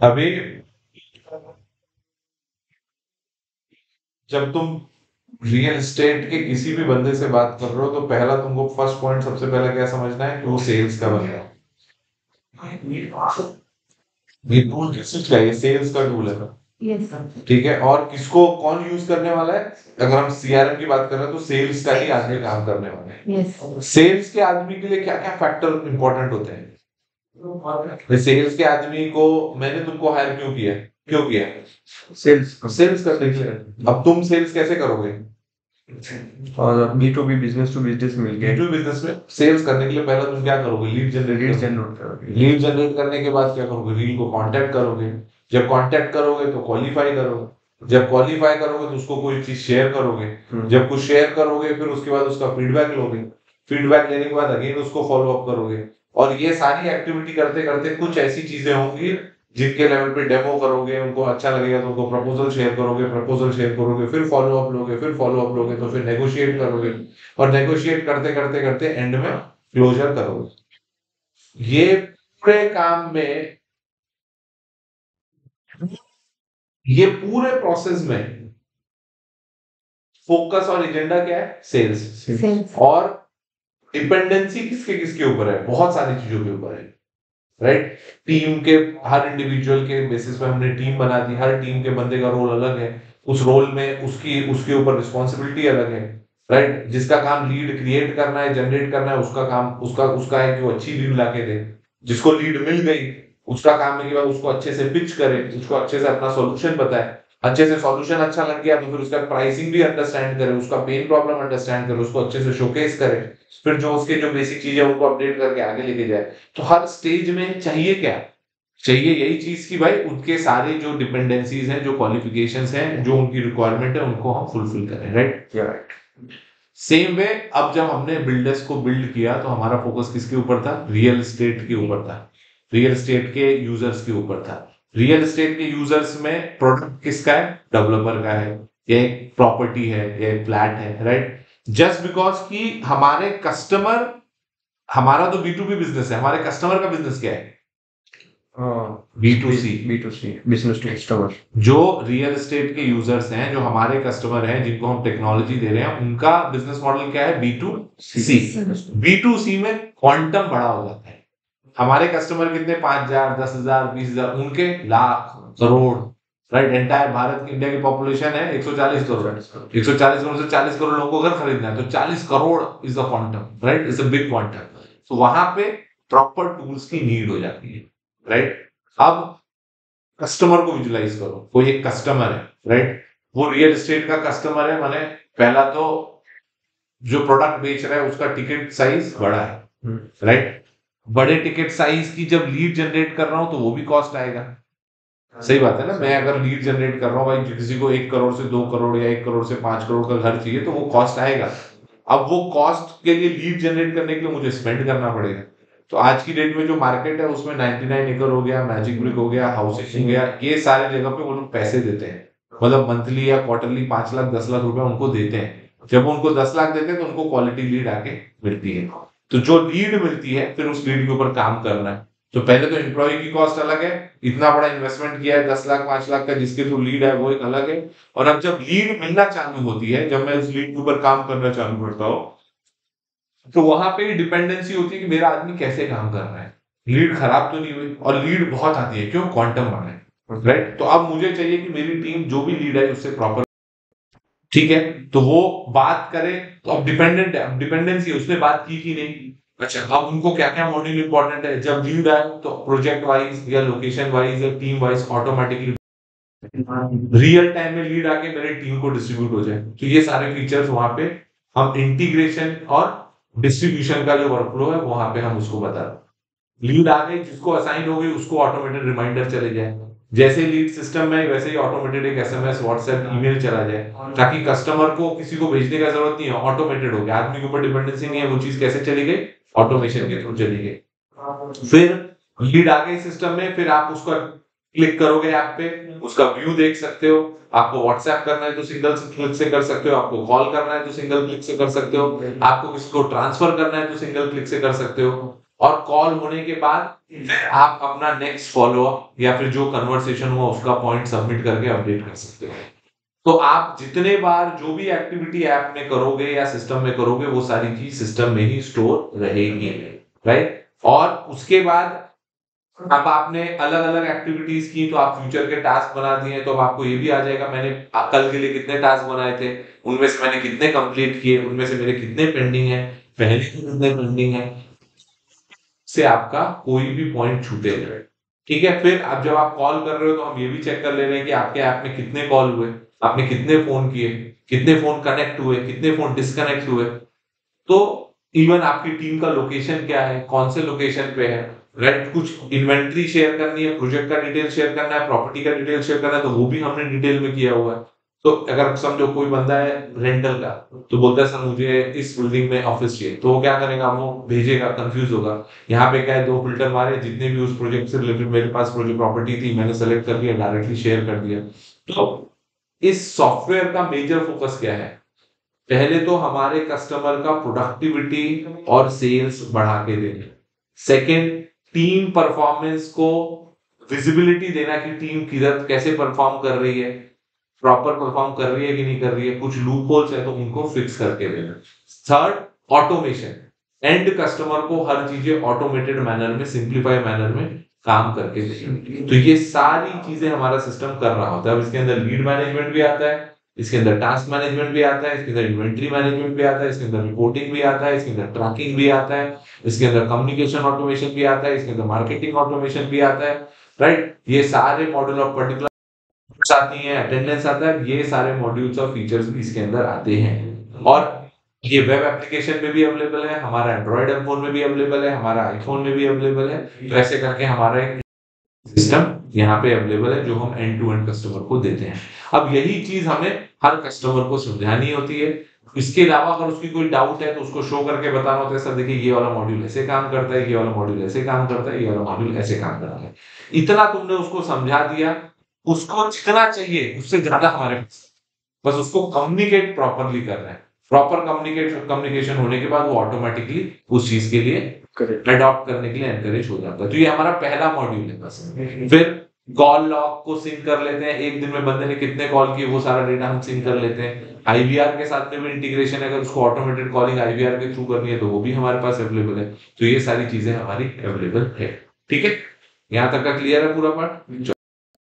अभी जब तुम रियल एस्टेट के किसी भी बंदे से बात कर रहे हो तो पहला तुमको फर्स्ट पॉइंट सबसे पहला क्या समझना है कि वो सेल्स का बंदा है। ये टूल किससे चाहिए? सेल्स का टूल है। यस ठीक है, और किसको कौन यूज करने वाला है? अगर हम सीआरएम की बात कर रहे हैं तो सेल्स का ही आदमी काम करने वाला है। यस सेल्स के आदमी के लिए क्या क्या फैक्टर इंपॉर्टेंट होते हैं? सेल्स के आदमी को मैंने तुमको हायर क्यों किया? क्यों किया? सेल्स सेल्स करने के लिए। अब तुम सेल्स कैसे करोगे? और B2B बिजनेस टू बिजनेस मिलके B2B बिजनेस में सेल्स करने के लिए पहले तुम क्या करोगे? लीड लीड जनरेट जनरेट करोगे। लीड जनरेट करने के बाद क्या करोगे? लीड को कांटेक्ट करोगे। जब कांटेक्ट करोगे तो क्वालिफाई करोगे। जब क्वालिफाई करोगे तो उसको कोई चीज शेयर करोगे। जब कुछ शेयर करोगे फिर उसके बाद उसका फीडबैक लोगे। फीडबैक लेने के बाद अगेन उसको फॉलो अप करोगे। और ये सारी एक्टिविटी करते करते कुछ ऐसी चीजें होंगी जिनके लेवल पे डेमो करोगे, उनको अच्छा लगेगा तो उनको प्रपोजल शेयर करोगे, प्रपोजल शेयर करोगे, फिर फॉलो अप लोगे, फिर फॉलो अप लोगे, तो फिर नेगोशिएट करोगे। और नेगोशिएट करते करते करते एंड में क्लोजर करोगे। ये पूरे काम में, ये पूरे प्रोसेस में फोकस और एजेंडा क्या है? सेल्स। सेल्स और डिपेंडेंसी किसके किसके ऊपर है? बहुत सारी चीजों के ऊपर है, राइट? टीम के हर इंडिविजुअल के बेसिस पे हमने टीम बना दी। हर टीम के बंदे का रोल अलग है। उस रोल में उसकी उसके ऊपर रिस्पॉन्सिबिलिटी अलग है, राइट? जिसका काम लीड क्रिएट करना है, जनरेट करना है, उसका काम उसका उसका है कि वो अच्छी लीड लाके दे। जिसको लीड मिल गई उसका काम है कि वह उसको अच्छे से पिच करे, उसको अच्छे से अपना सॉल्यूशन बताए। अच्छे से सॉल्यूशन अच्छा लग गया तो फिर उसका प्राइसिंग भी अंडरस्टैंड करे, उसका पेन प्रॉब्लम अंडरस्टैंड करे, उसको अच्छे से शोकेस करे। फिर जो उसके जो बेसिक चीजें उनको अपडेट करके आगे लेके जाए। तो हर स्टेज में चाहिए क्या? चाहिए यही चीज कि भाई उनके सारे जो डिपेंडेंसीज हैं, जो क्वालिफिकेशंस हैं, जो उनकी रिक्वायरमेंट है, उनको हम फुलफिल करें, राइट? राइट। सेम वे अब जब हमने बिल्डर्स को बिल्ड किया तो हमारा फोकस किसके ऊपर था? रियल एस्टेट के ऊपर था। रियल एस्टेट के यूजर्स के ऊपर था। रियल एस्टेट के यूजर्स में प्रोडक्ट किसका है? डेवलपर का है, या एक प्रॉपर्टी है, या एक फ्लैट है, राइट? जस्ट बिकॉज कि हमारे कस्टमर, हमारा तो B2B बिजनेस है, हमारे कस्टमर का बिजनेस क्या है? B2C। B2C business to customer. जो रियल एस्टेट के यूजर्स हैं, जो हमारे कस्टमर हैं, जिनको हम टेक्नोलॉजी दे रहे हैं, उनका बिजनेस मॉडल क्या है? B2C। B2C में क्वांटम बड़ा हो जाता है। हमारे कस्टमर कितने? 5,000, 10,000, 20,000, उनके लाख, करोड़, राइट? एंटायर भारत की, इंडिया की पॉपुलेशन है 140 करोड़। 140 करोड़ से 40 करोड़ लोगों को अगर खरीदना है तो 40 crore is a quantum, right? Is a big quantum. तो वहां पे प्रॉपर टूल्स की नीड हो जाती है, राइट? अब कस्टमर को विजुलाइज करो। कोई एक कस्टमर है, राइट? वो रियल एस्टेट का कस्टमर है, माने पहला तो जो प्रोडक्ट बेच रहा है उसका टिकट साइज बड़ा है, राइट? बड़े टिकट साइज की जब लीड जनरेट कर रहा हूं तो वो भी कॉस्ट आएगा। सही बात है ना? मैं अगर लीड जनरेट कर रहा हूँ भाई, किसी को 1 करोड़ से 2 करोड़ या 1 करोड़ से 5 करोड़ का घर चाहिए तो वो कॉस्ट आएगा। अब वो कॉस्ट के लिए लीड जनरेट करने के लिए मुझे स्पेंड करना पड़ेगा। तो आज की डेट में जो मार्केट है उसमें 99 एकड़ हो गया, मैजिक ब्रिक हो गया, हाउसिंग हो गया, ये सारे जगह पे वो लोग पैसे देते हैं। मतलब मंथली या क्वार्टरली 5 लाख 10 लाख रुपए उनको देते हैं। जब वो उनको 10 लाख देते हैं तो उनको क्वालिटी लीड आके मिलती है। तो जो लीड मिलती है फिर उस लीड के ऊपर काम करना है। तो पहले तो एम्प्लॉय की कॉस्ट अलग है, इतना बड़ा इन्वेस्टमेंट किया है 10 लाख 5 लाख का जिसके थ्रू लीड है, वो एक अलग है। और अब जब लीड मिलना चालू होती है, जब मैं उस लीड के ऊपर काम करना चालू करता हूँ, तो वहां पे डिपेंडेंसी होती है कि मेरा आदमी कैसे काम कर रहा है, लीड खराब तो नहीं हुई। और लीड बहुत आती है, क्यों? क्वांटम बढ़ा है, राइट? तो अब मुझे चाहिए कि मेरी टीम जो भी लीड है उससे प्रॉपर, ठीक है, तो वो बात करे। तो अब डिपेंडेंट है, अब डिपेंडेंसी है, उसने बात की कि नहीं? अच्छा, अब उनको क्या क्या मॉड्यूल इंपॉर्टेंट है? जब लीड आए तो प्रोजेक्ट वाइज या लोकेशन वाइज या team wise automatically real time में लीड आके मेरे टीम को डिस्ट्रीब्यूट हो जाए। तो ये सारे फीचर्स वहां पे हम इंटीग्रेशन और डिस्ट्रीब्यूशन का जो वर्कफ्लो है वहां पे हम उसको बता रहे। लीड आ गई, जिसको असाइन हो गई उसको ऑटोमेटेड रिमाइंडर चले जाए। जैसे लीड सिस्टम में वैसे ही ऑटोमेटेड एक एसएमएस, व्हाट्सएप, ईमेल चला जाए, ताकि कस्टमर को किसी को भेजने का जरूरत नहीं है, ऑटोमेटेड हो गया। आदमी के ऊपर डिपेंडेंसी नहीं है, वो चीज कैसे चली गई? ऑटोमेशन के थ्रू चली गई। फिर लीड आ गई सिस्टम में, फिर आप उसका क्लिक करोगे ऐप पे, उसका व्यू देख सकते हो। आपको व्हाट्सएप करना है तो सिंगल क्लिक से कर सकते हो, आपको कॉल करना है तो सिंगल क्लिक से कर सकते हो, आपको किसी को ट्रांसफर करना है तो सिंगल क्लिक से कर सकते हो। और कॉल होने के बाद फिर आप अपना नेक्स्ट फॉलोअप या फिर जो कन्वर्सेशन हुआ उसका पॉइंट सबमिट करके अपडेट कर सकते हो। तो आप जितने बार जो भी एक्टिविटी ऐप में करोगे या सिस्टम में करोगे वो सारी चीज सिस्टम में ही स्टोर रहेगी, राइट। और उसके बाद अब आपने अलग अलग एक्टिविटीज की तो आप फ्यूचर के टास्क बना दिए, तो अब आपको ये भी आ जाएगा मैंने कल के लिए कितने टास्क बनाए थे, उनमें से मैंने कितने कंप्लीट किए, उनमें से मेरे कितने पेंडिंग है, पहले के कितने पेंडिंग है, से आपका कोई भी पॉइंट छूटेगा। ठीक है, फिर अब जब आप कॉल कर रहे हो तो हम ये भी चेक कर ले रहे हैं कि आपके ऐप में कितने कॉल हुए, आपने कितने फोन किए, कितने फोन कनेक्ट हुए, कितने फोन डिस्कनेक्ट हुए। तो इवन आपकी टीम का लोकेशन क्या है, कौन से लोकेशन पे है, राइट। कुछ इन्वेंट्री शेयर करनी है, प्रोजेक्ट का डिटेल शेयर करना है, प्रॉपर्टी का डिटेल शेयर करना है, तो वो भी हमने डिटेल में किया हुआ है। तो अगर समझो कोई बंदा है रेंटल का, तो बोलता है सर मुझे इस बिल्डिंग में ऑफिस चाहिए, तो वो क्या करेगा, वो भेजेगा, कंफ्यूज होगा। यहाँ पे क्या है, 2 फिल्टर मारे, जितने भी उस प्रोजेक्ट से रिलेटेड मेरे पास प्रोजेक्ट प्रॉपर्टी थी मैंने सेलेक्ट कर लिया, डायरेक्टली शेयर कर दिया। तो इस सॉफ्टवेयर का मेजर फोकस क्या है, पहले तो हमारे कस्टमर का प्रोडक्टिविटी और सेल्स बढ़ा के देना। सेकंड, टीम परफॉर्मेंस को विजिबिलिटी देना कि टीम किधर कैसे परफॉर्म कर रही है, प्रॉपर परफॉर्म कर रही है कि नहीं कर रही है, कुछ लूप होल्स है तो उनको फिक्स करके देना। थर्ड, ऑटोमेशन, एंड कस्टमर को हर चीजें ऑटोमेटेड मैनर में, सिंप्लीफाई मैनर में काम करके देना। तो ये सारी चीजें हमारा सिस्टम कर रहा होता है। अब इसके अंदर लीड मैनेजमेंट भी आता है, इसके अंदर टास्क मैनेजमेंट भी आता है, इसके अंदर इन्वेंट्री मैनेजमेंट भी आता है, इसके अंदर रिपोर्टिंग भी आता है, इसके अंदर ट्रैकिंग भी आता है, इसके अंदर कम्युनिकेशन ऑटोमेशन भी आता है, इसके अंदर मार्केटिंग ऑटोमेशन भी आता है, राइट। ये सारे मॉड्यूल ऑफ पर्टिकुलर आती हैं, अटेंडेंस आता है, ये सारे मॉड्यूल्स और फीचर्स भी इसके अंदर आते हैं। और ये वेब एप्लीकेशन में भी अवेलेबल है, हमारा एंड्रॉइड फोन में भी अवेलेबल है, हमारा आईफोन में भी अवेलेबल है। तो ऐसे करके हमारा एक सिस्टम यहाँ पे अवेलेबल है जो हम एंड टू एंड कस्टमर को देते हैं। अब यही चीज हमें हर कस्टमर को समझानी होती है। इसके अलावा अगर उसकी कोई डाउट है तो उसको शो करके बताना होता है, सर देखिए ये वाला मॉड्यूल ऐसे काम करता है, ये वाला मॉड्यूल ऐसे काम करता है, ये वाला मॉड्यूल ऐसे काम करता है। इतना तुमने उसको समझा दिया, उसको जितना चाहिए उससे ज्यादा हमारे पास, बस उसको कम्युनिकेट प्रॉपरली करना है। प्रॉपर कम्युनिकेशन होने के बाद वो ऑटोमेटिकली उस चीज के लिए अडॉप्ट करने के लिए एनकरेज हो जाता है। तो ये हमारा पहला मॉड्यूल है बस। फिर कॉल लॉग को सिंक कर लेते हैं, एक दिन में बंदे ने कितने कॉल किए वो सारा डेटा हम सिंक कर लेते हैं। आईवीआर के साथ में भी इंटीग्रेशन है, अगर उसको ऑटोमेटेड कॉलिंग आईवीआर के थ्रू करनी है तो वो भी हमारे पास अवेलेबल है। तो ये सारी चीजें हमारी अवेलेबल है। ठीक है, यहाँ तक का क्लियर है पूरा पार्ट।